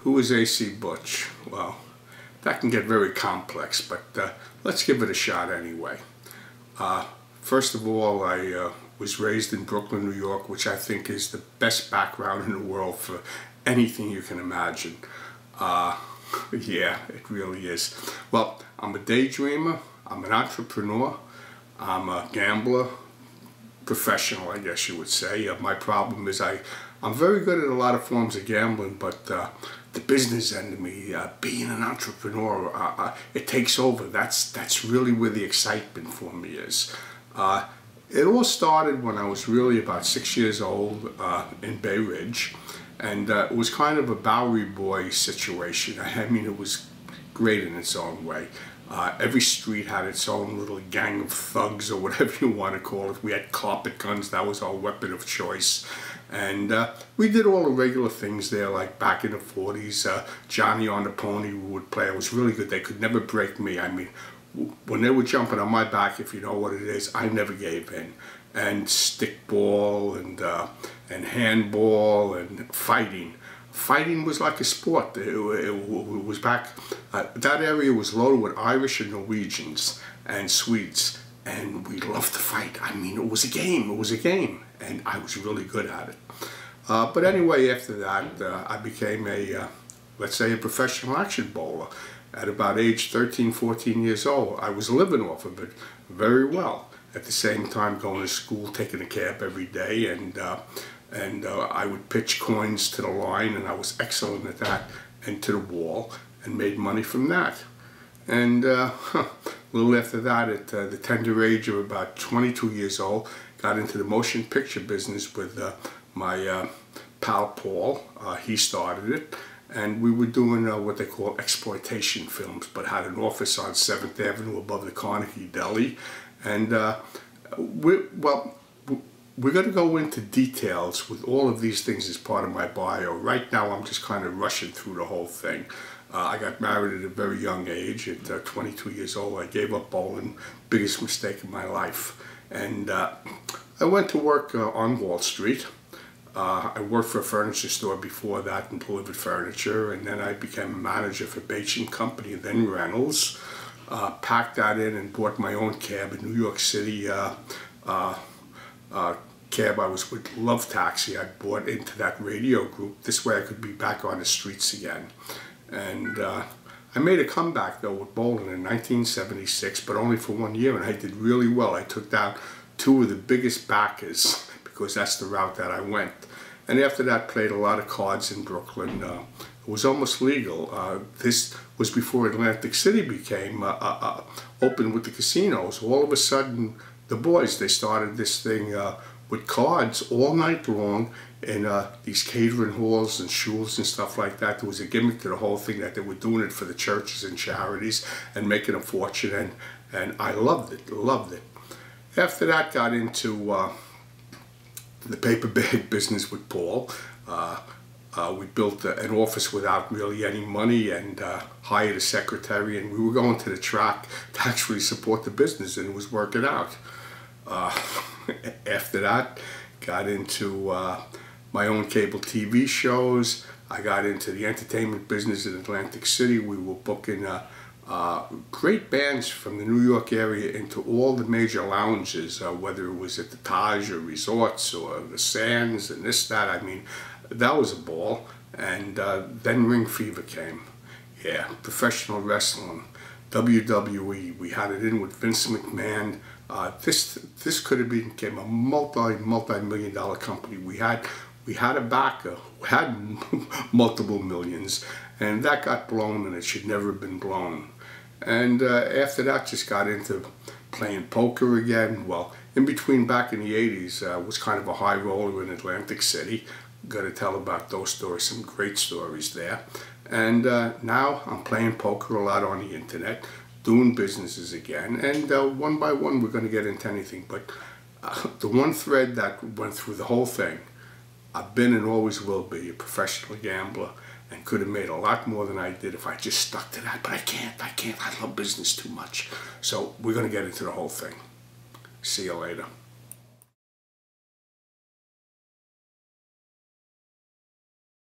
Who is AC Butch? Well, that can get very complex, but let's give it a shot anyway. First of all, I was raised in Brooklyn, New York, which I think is the best background in the world for anything you can imagine. Yeah, it really is. Well, I'm a daydreamer, I'm an entrepreneur, I'm a gambler, professional, I guess you would say. My problem is I'm very good at a lot of forms of gambling, but the business end of me, being an entrepreneur, it takes over. That's really where the excitement for me is. It all started when I was really about 6 years old in Bay Ridge, and it was kind of a Bowery Boy situation. I mean, it was great in its own way. Every street had its own little gang of thugs, or whatever you want to call it. We had carpet guns, that was our weapon of choice. And we did all the regular things there, like back in the 40s, Johnny on the Pony would play. It was really good. They could never break me. I mean, when they were jumping on my back, if you know what it is, I never gave in. And stickball and handball and fighting. Fighting was like a sport. It was back, that area was loaded with Irish and Norwegians and Swedes, and we loved to fight. I mean, it was a game, and I was really good at it. But anyway, after that, I became let's say a professional action bowler. At about age 13, 14 years old, I was living off of it very well. At the same time, going to school, taking a cab every day, and I would pitch coins to the line, and I was excellent at that, and to the wall, and made money from that. And a little after that, at the tender age of about 22 years old, got into the motion picture business with my pal Paul. He started it, and we were doing what they call exploitation films, but had an office on 7th Avenue above the Carnegie Deli. And we're going to go into details with all of these things as part of my bio. Right now, I'm just kind of rushing through the whole thing. I got married at a very young age. At 22 years old, I gave up bowling. Biggest mistake of my life. And I went to work on Wall Street. I worked for a furniture store before that and delivered furniture. And then I became a manager for Bates & Company, then Reynolds. Packed that in and bought my own cab in New York City. Cab I was with, Love Taxi. I bought into that radio group. This way I could be back on the streets again. And I made a comeback though with bowling in 1976, but only for 1 year, and I did really well. I took down 2 of the biggest backers because that's the route that I went. And after that, played a lot of cards in Brooklyn. It was almost legal. This was before Atlantic City became open with the casinos. All of a sudden, the boys, they started this thing with cards all night long in these catering halls and shuls and stuff like that. There was a gimmick to the whole thing that they were doing it for the churches and charities and making a fortune, and I loved it. After that, got into the paper bag business with Paul. We built an office without really any money and hired a secretary, and we were going to the track to actually support the business, and it was working out. After that, got into my own cable TV shows. I got into the entertainment business in Atlantic City. We were booking great bands from the New York area into all the major lounges, whether it was at the Taj or resorts or the Sands and this, that. I mean, that was a ball. And then Ring Fever came. Yeah, professional wrestling, WWE. We had it in with Vince McMahon. This could have became a multi-million dollar company. We had a backer, we had multiple millions, and that got blown, and it should never have been blown. And after that, just got into playing poker again. Well, in between, back in the 80s, was kind of a high roller in Atlantic City. Got to tell about those stories, some great stories there. And now I'm playing poker a lot on the internet, doing businesses again, and one by one we're going to get into anything. But the one thread that went through the whole thing, I've been and always will be a professional gambler, and could have made a lot more than I did if I just stuck to that. But I can't. I love business too much. So we're going to get into the whole thing. See you later.